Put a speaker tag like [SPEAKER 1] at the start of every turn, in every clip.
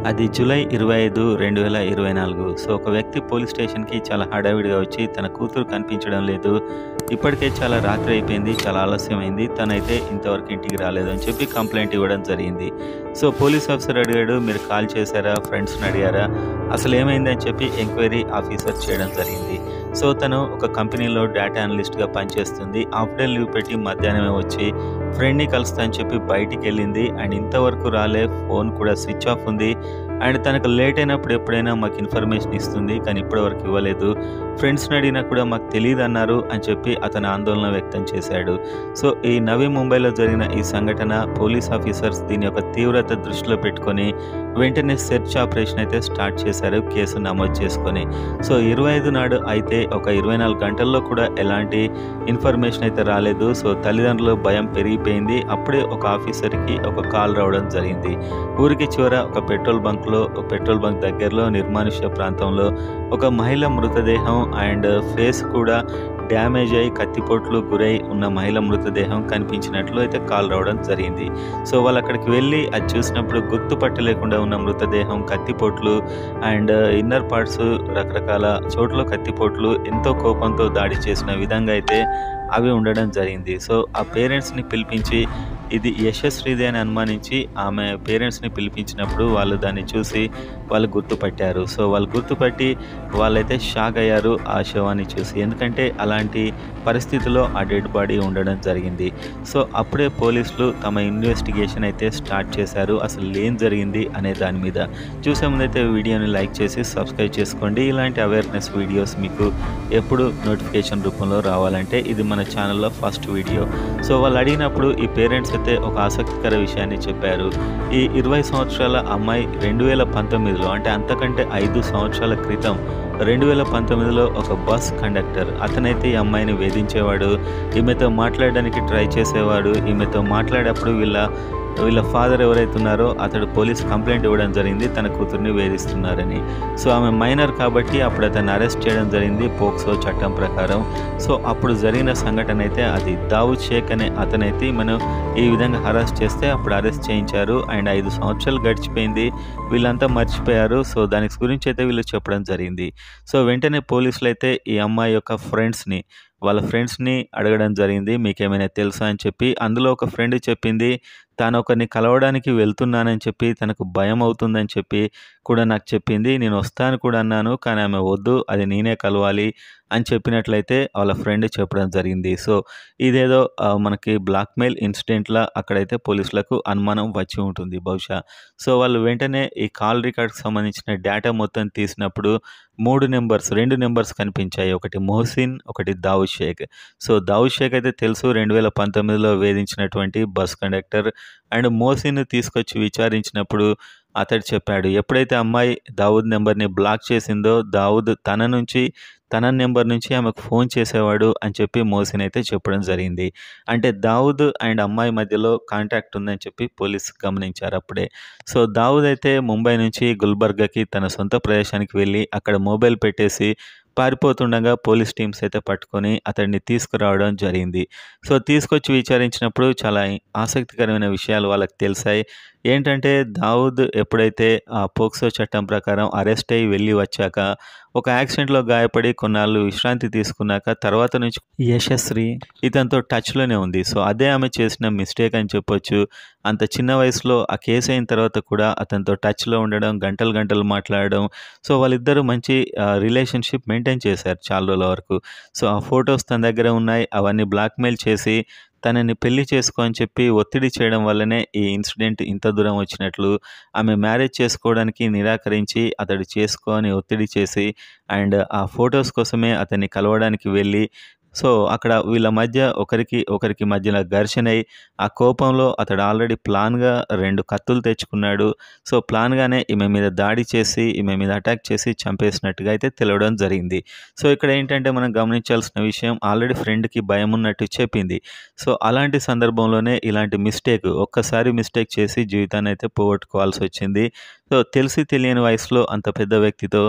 [SPEAKER 1] అది July 25, 2024. So, ఒక వ్యక్తి పోలీస్ స్టేషన్‌కి చాలా హడావిడిగా వచ్చి తన కూతురు కనిపించడం లేదు. ఇప్పటికే చాలా రాత్రి అయిపోయింది. చాలా ఆలస్యమైంది. తనైతే ఇంతవరకు ఇంటికి రాలేదు అని చెప్పి కంప్లెయింట్ ఇవ్వడం జరిగింది. సో, పోలీస్ ఆఫీసర్ అడిగాడు, "మీరు కాల్ చేశారా? ఫ్రెండ్స్‌ని అడిగారా? అసలేమైంది?" అని చెప్పి ఎంక్వైరీ ఆఫీసర్ చేయడం జరిగింది. సో, తను ఒక కంపెనీలో డేటా అనలిస్ట్‌గా పనిచేస్తుంది. హాఫ్ డే లీవ్ పెట్టి మధ్యాహ్నమే వచ్చి ఫ్రెండ్‌ని కలుస్తా అని చెప్పి బయటికెళ్ళింది. అండ్ ఇంతవరకు రాలే. ఫోన్ కూడా స్విచ్ ఆఫ్ ఉంది. అండ్ తనకు లేట్ అయినప్పుడు ఎప్పుడైనా మాకు ఇన్ఫర్మేషన్ ఇస్తుంది. కానీ ఇప్పటివరకు ఇవ్వలేదు. ఫ్రెండ్స్‌ని అడిగినా కూడా మాకు తెలీదన్నారు అని చెప్పి అతను ఆందోళన వ్యక్తం చేశాడు. సో, ఈ నవీ ముంబైలో జరిగిన ఈ సంఘటన పోలీస్ ఆఫీసర్స్ దీని యొక్క తీవ్రత దృష్టిలో పెట్టుకొని వెంటనే సెర్చ్ ఆపరేషన్ అయితే స్టార్ట్ చేశారు కేసు నమోదు చేసుకొని. సో, 25 నాడు అయితే ఒక 24 గంటల్లో కూడా ఎలాంటి ఇన్ఫర్మేషన్ అయితే రాలేదు. సో, తల్లిదండ్రుల భయం పెరిగిపోయింది. అప్పుడే ఒక ఆఫీసర్‌కి ఒక కాల్ రావడం జరిగింది. ఊరికి చివర ఒక పెట్రోల్ బంక్ దగ్గరలో నిర్మానుష్య ప్రాంతంలో ఒక మహిళ మృతదేహం అండ్ ఫేస్ కూడా డ్యామేజ్ అయ్యి కత్తిపోట్లు గురై ఉన్న మహిళ మృతదేహం కనిపించినట్లు అయితే కాల్ రావడం జరిగింది. సో, వాళ్ళు అక్కడికి వెళ్ళి అది చూసినప్పుడు గుర్తుపట్టలేకుండా ఉన్న మృతదేహం, కత్తిపోట్లు అండ్ ఇన్నర్ పార్ట్స్ రకరకాల చోట్ల కత్తిపోట్లు ఎంతో కోపంతో దాడి చేసిన విధంగా అయితే అవి ఉండడం జరిగింది. సో, ఆ పేరెంట్స్‌ని పిలిపించి ఇది యశస్విది అని అనుమానించి ఆమె పేరెంట్స్‌ని పిలిపించినప్పుడు వాళ్ళు దాన్ని చూసి వాళ్ళు గుర్తుపట్టారు. సో, వాళ్ళు గుర్తుపట్టి వాళ్ళైతే షాక్ అయ్యారు ఆ శవాన్ని చూసి. ఎందుకంటే అలాంటి పరిస్థితిలో ఆ డెడ్ బాడీ ఉండడం జరిగింది. సో, అప్పుడే పోలీసులు తమ ఇన్వెస్టిగేషన్ అయితే స్టార్ట్ చేశారు. అసలు ఏం జరిగింది అనే దాని మీద. చూసే ముందైతే వీడియోని లైక్ చేసి సబ్స్క్రైబ్ చేసుకోండి. ఇలాంటి అవేర్‌నెస్ వీడియోస్ మీకు ఎప్పుడు నోటిఫికేషన్ రూపంలో రావాలంటే ఇది మన ఛానల్‌లో ఫస్ట్ వీడియో. సో, వాళ్ళు అడిగినప్పుడు ఈ పేరెంట్స్ అయితే ఒక ఆసక్తికర విషయాన్ని చెప్పారు. ఈ 20 సంవత్సరాల అమ్మాయి 2019లో అంటే అంతకంటే 5 సంవత్సరాల క్రితం 2019లో ఒక బస్ కండక్టర్. అతనైతే ఈ అమ్మాయిని వేధించేవాడు. ఈమెతో మాట్లాడడానికి ట్రై చేసేవాడు. ఈమెతో మాట్లాడేటప్పుడు వీళ్ళ ఫాదర్ ఎవరైతే ఉన్నారో అతడు పోలీస్ కంప్లెయింట్ ఇవ్వడం జరిగింది తన కూతుర్ని వేధిస్తున్నారని. సో, ఆమె మైనర్ కాబట్టి అప్పుడు అతన్ని అరెస్ట్ చేయడం జరిగింది పోక్సో చట్టం ప్రకారం. సో, అప్పుడు జరిగిన సంఘటన అయితే అది దావుద్ షేక్ అనే అతనైతే ఈమెను ఈ విధంగా హరాస్ చేస్తే అప్పుడు అరెస్ట్ చేయించారు. అండ్ 5 సంవత్సరాలు గడిచిపోయింది. వీళ్ళంతా మర్చిపోయారు. సో, దానికి గురించి అయితే వీళ్ళు చెప్పడం జరిగింది. సో, వెంటనే పోలీసులు అయితే ఈ అమ్మాయి యొక్క వాళ్ళ ఫ్రెండ్స్‌ని అడగడం జరిగింది. మీకేమైనా తెలుసా అని చెప్పి. అందులో ఒక ఫ్రెండ్ చెప్పింది తాను ఒకరిని కలవడానికి వెళ్తున్నానని చెప్పి తనకు భయం అవుతుందని చెప్పి కూడా నాకు చెప్పింది. నేను వస్తాను కూడా అన్నాను. కానీ ఆమె వద్దు, అది నేనే కలవాలి అని చెప్పినట్లయితే వాళ్ళ ఫ్రెండ్ చెప్పడం జరిగింది. సో, ఇదేదో మనకి బ్లాక్‌మెయిల్ ఇన్సిడెంట్‌లా అక్కడైతే పోలీసులకు అనుమానం వచ్చి ఉంటుంది బహుశా. సో, వాళ్ళు వెంటనే ఈ కాల్ రికార్డ్‌కి సంబంధించిన డేటా మొత్తం తీసినప్పుడు 2 నంబర్స్ కనిపించాయి. ఒకటి మొహసిన్, ఒకటి దావుద్ షేక్. సో, దావుద్ షేక్ అయితే తెలుసు 2019లో వేధించినటువంటి బస్ కండక్టర్. అండ్ మోసిన్‌ని తీసుకొచ్చి విచారించినప్పుడు అతడు చెప్పాడు. ఎప్పుడైతే అమ్మాయి దావుద్ నెంబర్‌ని బ్లాక్ చేసిందో దావుద్ తన నెంబర్ నుంచి ఆమెకు ఫోన్ చేసేవాడు అని చెప్పి మోసిన్ అయితే చెప్పడం జరిగింది. అంటే దావుద్ అండ్ అమ్మాయి మధ్యలో కాంటాక్ట్ ఉందని చెప్పి పోలీస్ గమనించారు అప్పుడే. సో, దావుద్ అయితే ముంబై నుంచి గుల్బర్గాకి తన సొంత ప్రదేశానికి వెళ్ళి అక్కడ మొబైల్ పెట్టేసి పారిపోతుండగా పోలీస్ టీమ్స్ అయితే పట్టుకొని అతడిని తీసుకురావడం జరిగింది. సో, తీసుకొచ్చి విచారించినప్పుడు చాలా ఆసక్తికరమైన విషయాలు వాళ్ళకి తెలిసాయి. ఏంటంటే దావుద్ ఎప్పుడైతే పోక్సో చట్టం ప్రకారం అరెస్ట్ అయ్యి వెళ్ళి వచ్చాక ఒక యాక్సిడెంట్‌లో గాయపడి కొన్నాళ్ళు విశ్రాంతి తీసుకున్నాక తర్వాత నుంచి యశస్వి ఇతనితో టచ్‌లోనే ఉంది. సో, అదే ఆమె చేసిన మిస్టేక్ అని చెప్పొచ్చు. అంత చిన్న వయసులో ఆ కేసు అయిన తర్వాత కూడా అతనితో టచ్‌లో ఉండడం, గంటలు గంటలు మాట్లాడడం. సో, వాళ్ళిద్దరూ మంచి రిలేషన్‌షిప్ మెయింటైన్ చేశారు చాలా రోజుల వరకు. సో, ఆ ఫోటోస్ తన దగ్గర ఉన్నాయి. అవన్నీ బ్లాక్‌మెయిల్ చేసి తనని పెళ్లి చేసుకో అని చెప్పి ఒత్తిడి చేయడం వల్లనే ఈ ఇన్సిడెంట్ ఇంత దూరం వచ్చినట్లు. ఆమె మ్యారేజ్ చేసుకోవడానికి నిరాకరించి అతడు చేసుకో అని ఒత్తిడి చేసి అండ్ ఆ ఫోటోస్ కోసమే అతన్ని కలవడానికి వెళ్ళి సో, అక్కడ వీళ్ళ మధ్య ఒకరికి మధ్యన ఘర్షణ అయ్యి ఆ కోపంలో అతడు ఆల్రెడీ ప్లాన్‌గా 2 కత్తులు తెచ్చుకున్నాడు. సో, ప్లాన్‌గానే ఈమె మీద దాడి చేసి, ఈమె మీద అటాక్ చేసి చంపేసినట్టుగా అయితే తెలవడం జరిగింది. సో, ఇక్కడ ఏంటంటే మనం గమనించాల్సిన విషయం ఆల్రెడీ ఫ్రెండ్‌కి భయమున్నట్టు చెప్పింది. సో, అలాంటి సందర్భంలోనే ఇలాంటి ఒక్కసారి మిస్టేక్ చేసి జీవితాన్నయితే పోగొట్టుకోవాల్సొచ్చింది. సో, తెలిసి తెలియని వయసులో అంత పెద్ద వ్యక్తితో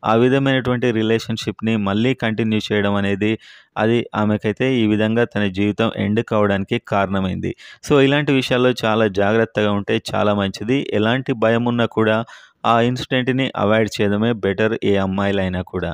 [SPEAKER 1] ఆ విధమైనటువంటి రిలేషన్‌షిప్‌ని మళ్ళీ కంటిన్యూ చేయడం అనేది అది ఆమెకైతే ఈ విధంగా తన జీవితం ఎండ్ కావడానికి కారణమైంది. సో, ఇలాంటి విషయాల్లో చాలా జాగ్రత్తగా ఉంటే చాలా మంచిది. ఎలాంటి భయమున్నా కూడా ఆ ఇన్సిడెంట్‌ని అవాయిడ్ చేయడమే బెటర్ ఏ అమ్మాయిలైనా కూడా.